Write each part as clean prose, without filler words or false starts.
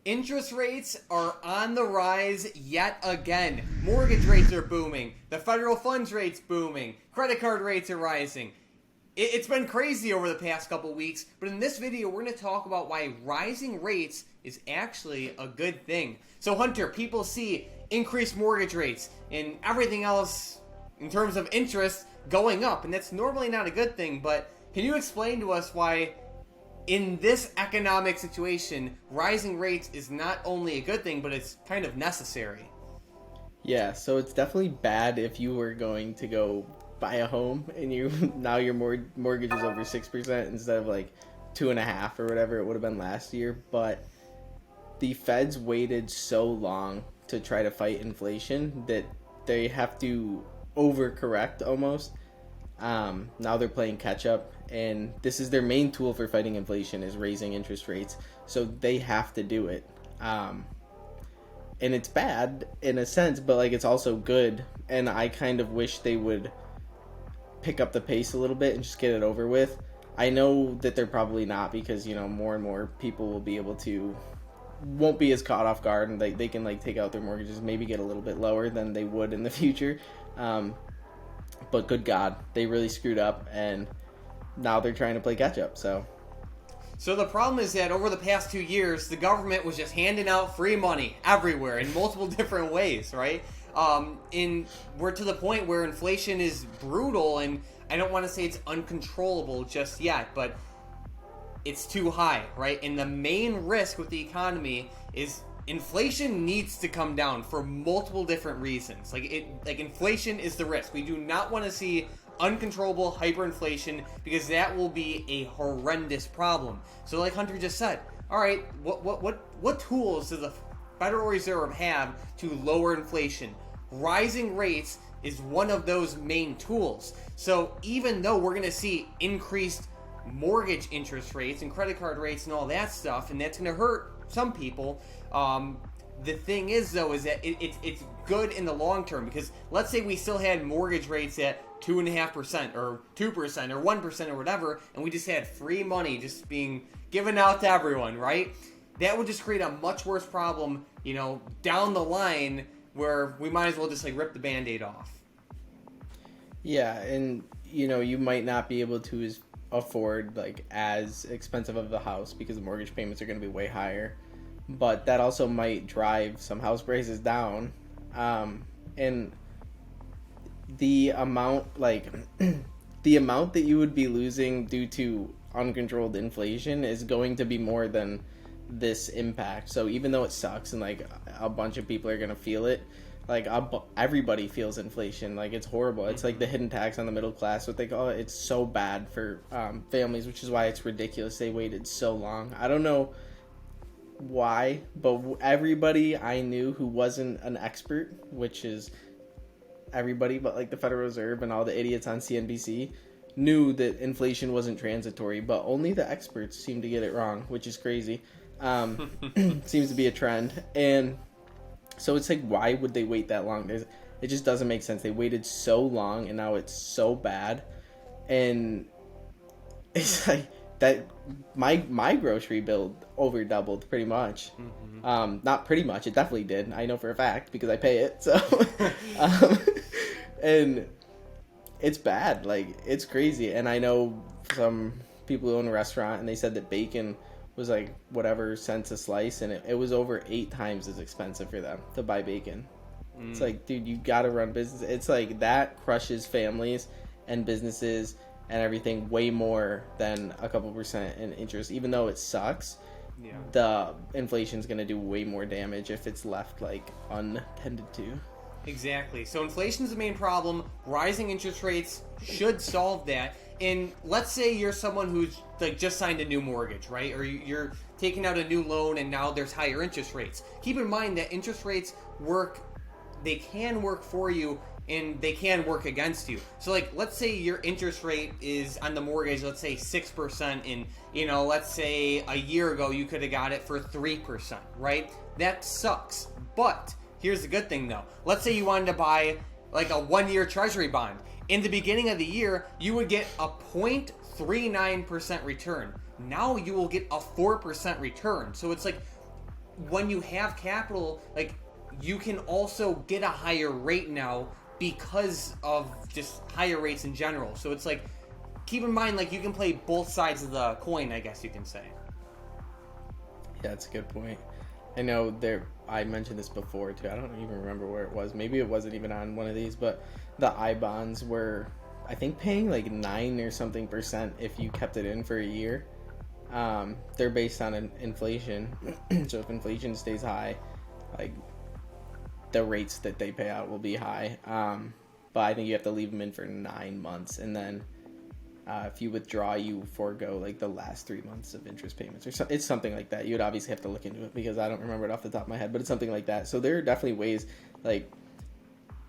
Interest rates are on the rise yet again. Mortgage rates are booming. The federal funds rate's booming. Credit card rates are rising. It's been crazy over the past couple weeks, but in this video, we're going to talk about why rising rates is actually a good thing. So Hunter, people see increased mortgage rates and everything else in terms of interest going up, and that's normally not a good thing, but can you explain to us why in this economic situation, rising rates is not only a good thing, but it's kind of necessary? Yeah, so it's definitely bad if you were going to go buy a home and now your mortgage is over 6% instead of like 2.5% or whatever it would have been last year. But the Feds waited so long to try to fight inflation that they have to overcorrect almost. Now they're playing catch up, and this is their main tool for fighting inflation is raising interest rates. So they have to do it. And it's bad in a sense, but like it's also good. And I kind of wish they would pick up the pace a little bit and just get it over with. I know that they're probably not, because more and more people will be able to won't be as caught off guard, and they can like take out their mortgages, maybe get a little bit lower than they would in the future. But good God, they really screwed up, and now they're trying to play catch up. So the problem is that over the past 2 years, the government was just handing out free money everywhere in multiple different ways, right? We're to the point where inflation is brutal, and I don't want to say it's uncontrollable just yet, but it's too high, right? And the main risk with the economy is inflation needs to come down for multiple different reasons. Like inflation is the risk. We do not want to see uncontrollable hyperinflation, because that will be a horrendous problem. So like Hunter just said, all right, what tools does the Federal Reserve have to lower inflation? Rising rates is one of those main tools. So even though we're going to see increased mortgage interest rates and credit card rates and all that stuff, and that's going to hurt some people, the thing is though is that it's good in the long term, because let's say we still had mortgage rates at 2.5% or 2% or 1% or whatever, and we just had free money just being given out to everyone, right? That would just create a much worse problem, down the line, where we might as well just like rip the Band-Aid off. yeah, and you might not be able to afford like as expensive of a house because the mortgage payments are going to be way higher, but that also might drive some house prices down, and the amount the amount that you would be losing due to uncontrolled inflation is going to be more than this impact. So even though it sucks and like a bunch of people are going to feel it, like everybody feels inflation. Like it's horrible. It's like the hidden tax on the middle class, what they call it. It's so bad for families, which is why it's ridiculous they waited so long. I don't know why, but everybody I knew who wasn't an expert, which is everybody but like the Federal Reserve and all the idiots on CNBC, knew that inflation wasn't transitory, but only the experts seem to get it wrong, which is crazy. Seems to be a trend. And so it's like, why would they wait that long? It just doesn't make sense. They waited so long, and now it's so bad. And it's like that my grocery bill over doubled pretty much. Not pretty much, it definitely did. I know for a fact because I pay it. So and it's bad. Like it's crazy. And I know some people who own a restaurant, and they said that bacon was like whatever cents a slice, and it was over 8 times as expensive for them to buy bacon. It's like, dude, you gotta run business. It's like that crushes families and businesses and everything way more than a couple percent in interest. Even though it sucks, the inflation's gonna do way more damage if it's left like untended to. Exactly. So inflation's the main problem. Rising interest rates should solve that. And let's say you're someone who's like just signed a new mortgage, right? Or you're taking out a new loan, and now there's higher interest rates. Keep in mind that interest rates they can work for you, and they can work against you. So like, let's say your interest rate is on the mortgage, let's say 6%, and let's say a year ago you could have got it for 3%, right? That sucks. But here's the good thing though. Let's say you wanted to buy like a 1-year treasury bond. In the beginning of the year, you would get a 0.39% return. Now you will get a 4% return. So it's like when you have capital, like, you can also get a higher rate now because of just higher rates in general. So it's like, keep in mind, like, you can play both sides of the coin, I guess you can say. Yeah, that's a good point. I know I mentioned this before too. I don't even remember where it was. Maybe it wasn't even on one of these, but the I bonds were, I think, paying like 9 or something % if you kept it in for a year. They're based on inflation. So if inflation stays high, like, the rates that they pay out will be high. But I think you have to leave them in for 9 months, and then if you withdraw, you forego like the last 3 months of interest payments, or it's something like that. You would obviously have to look into it because I don't remember it off the top of my head, but it's something like that. So there are definitely ways, like,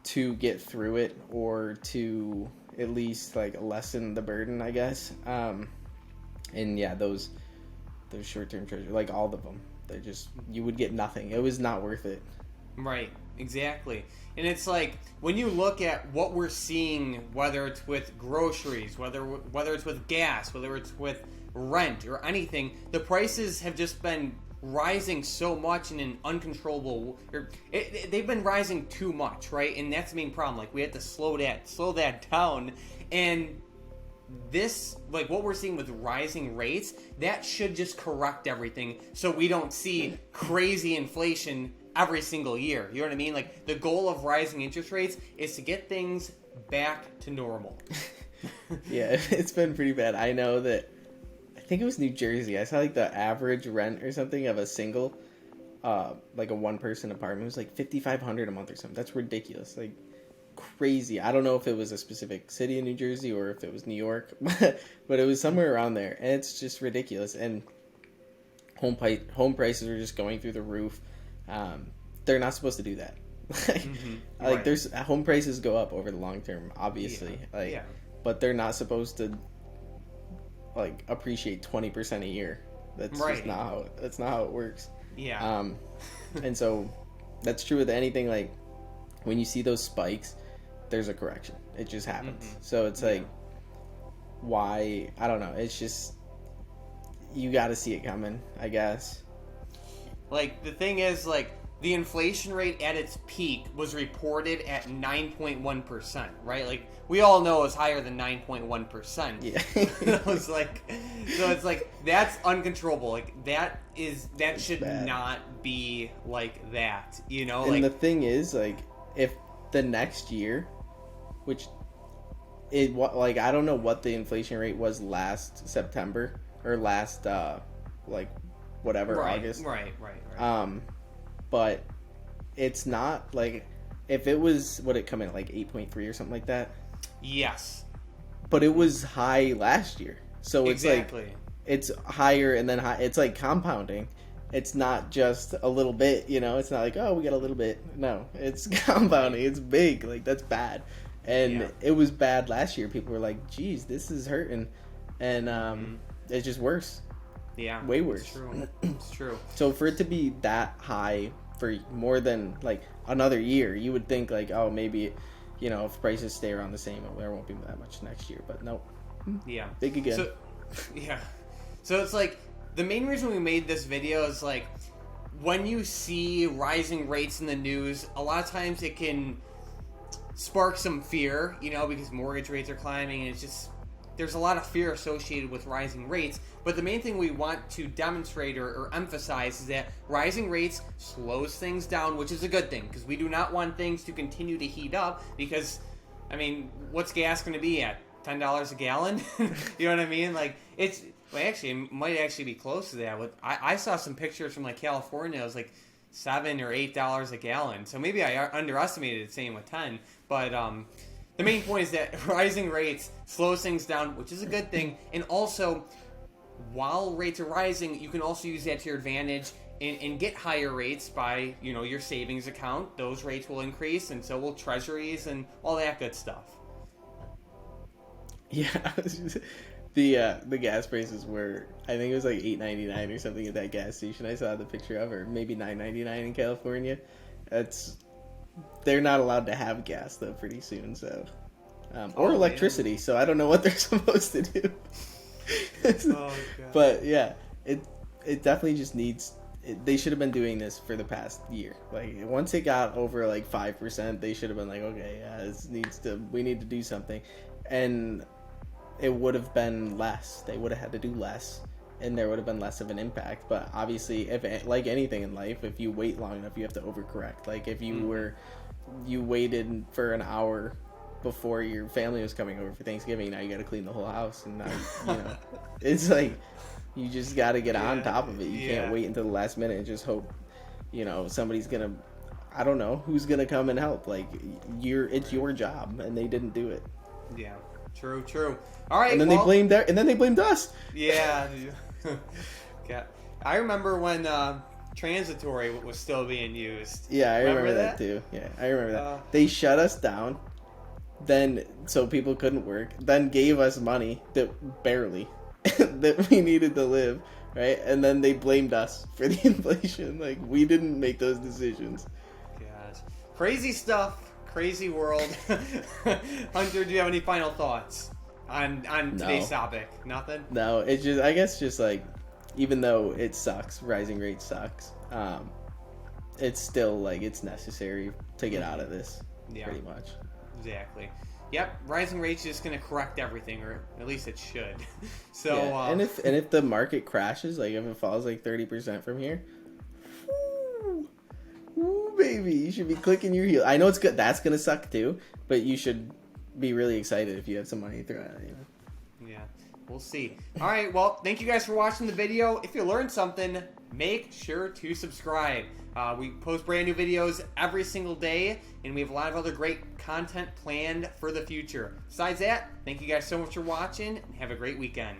to get through it, or to at least like lessen the burden, I guess. And yeah, those short-term treasuries, like all of them, they're just, you would get nothing. It was not worth it. Right, exactly. And it's like, when you look at what we're seeing, whether it's with groceries, whether it's with gas, whether it's with rent or anything, the prices have just been rising so much in an uncontrollable, they've been rising too much, right? And that's the main problem. Like, we have to slow that down. And this, like, what we're seeing with rising rates, that should just correct everything so we don't see crazy inflation every single year. You know what I mean? Like, the goal of rising interest rates is to get things back to normal. Yeah, it's been pretty bad. I know that, I think it was New Jersey. I saw like the average rent or something of a single, like a one-person apartment was like $5,500 a month or something. That's ridiculous. Like, crazy. I don't know if it was a specific city in New Jersey or if it was New York, but it was somewhere around there, and it's just ridiculous. And home prices are just going through the roof. They're not supposed to do that. Like, right. There's home prices go up over the long term, obviously. But they're not supposed to, like, appreciate 20% a year. That's right. just not how it works. Yeah. And so that's true with anything. Like, when you see those spikes, there's a correction. It just happens. So it's like, why? I don't know. It's just, you got to see it coming, I guess. Like, the thing is, like, the inflation rate at its peak was reported at 9.1%, right? Like, we all know it's higher than 9.1%. Yeah. It's like, so it's like, that's uncontrollable. Like, that should bad. not be like that, you know? And like, the thing is, like, if the next year, which like, I don't know what the inflation rate was last September or last like, whatever, August. Right. But it's not like, if it was, would it come in at like 8.3 or something like that? Yes. But it was high last year, so it's exactly. like, it's higher and then high. It's like compounding. It's not just a little bit, you know. It's not like, oh, we got a little bit. No, it's compounding. It's big. Like, that's bad. And it was bad last year. People were like, geez, this is hurting. And it's just worse. Yeah. Way worse. It's true. It's true. So for it to be that high for more than like another year, you would think like, oh, maybe, you know, if prices stay around the same, there won't be that much next year. But nope. Yeah. Big again. So, yeah. So it's like, the main reason we made this video is, like, when you see rising rates in the news, a lot of times it can spark some fear, you know, because mortgage rates are climbing, and it's just, there's a lot of fear associated with rising rates. But the main thing we want to demonstrate or emphasize is that rising rates slows things down, which is a good thing, because we do not want things to continue to heat up, because, I mean, what's gas going to be at? $10 a gallon? You know what I mean? Like, it's... Well, actually, it might actually be close to that. I saw some pictures from, like, California. It was like $7 or $8 a gallon. So maybe I underestimated it, saying with 10. But the main point is that rising rates slows things down, which is a good thing. And also, while rates are rising, you can also use that to your advantage and get higher rates by, you know, your savings account. Those rates will increase, and so will treasuries and all that good stuff. Yeah. The gas prices were, I think it was like $8.99 or something at that gas station I saw the picture of, or maybe $9.99 in California. They're not allowed to have gas though pretty soon, so or electricity. So I don't know what they're supposed to do. Oh, God. But yeah, it definitely just needs, they should have been doing this for the past year. Like once it got over like 5%, they should have been like, okay, yeah, we need to do something, and it would have been less. They would have had to do less, and there would have been less of an impact. But obviously, if like anything in life, if you wait long enough, you have to overcorrect. Like if you waited for an hour before your family was coming over for Thanksgiving, now you got to clean the whole house, and now it's like you just got to get on top of it. You can't wait until the last minute and just hope somebody's gonna, I don't know who's gonna come and help. Like it's your job, and they didn't do it. Yeah, true. All right, and then they blamed us. Yeah. Yeah. I remember when transitory was still being used. Yeah, I remember that too. Yeah, I remember that. They shut us down, then so people couldn't work, then gave us money that barely that we needed to live, right? And then they blamed us for the inflation. Like we didn't make those decisions. Gosh. Crazy stuff, crazy world. Hunter, do you have any final thoughts on today's topic? Nothing? No, it's just, I guess just like, even though it sucks, rising rate sucks, it's still like it's necessary to get out of this. Yeah, pretty much. Exactly. Yep, rising rates is just going to correct everything, or at least it should. So, yeah. And if the market crashes, like if it falls like 30% from here, woo, baby, you should be clicking your heel. I know it's good. That's going to suck too, but you should be really excited if you have some money to throw at it. Yeah. We'll see. All right, well, thank you guys for watching the video. If you learned something, make sure to subscribe. We post brand new videos every single day, and we have a lot of other great content planned for the future. Besides that, thank you guys so much for watching, and have a great weekend.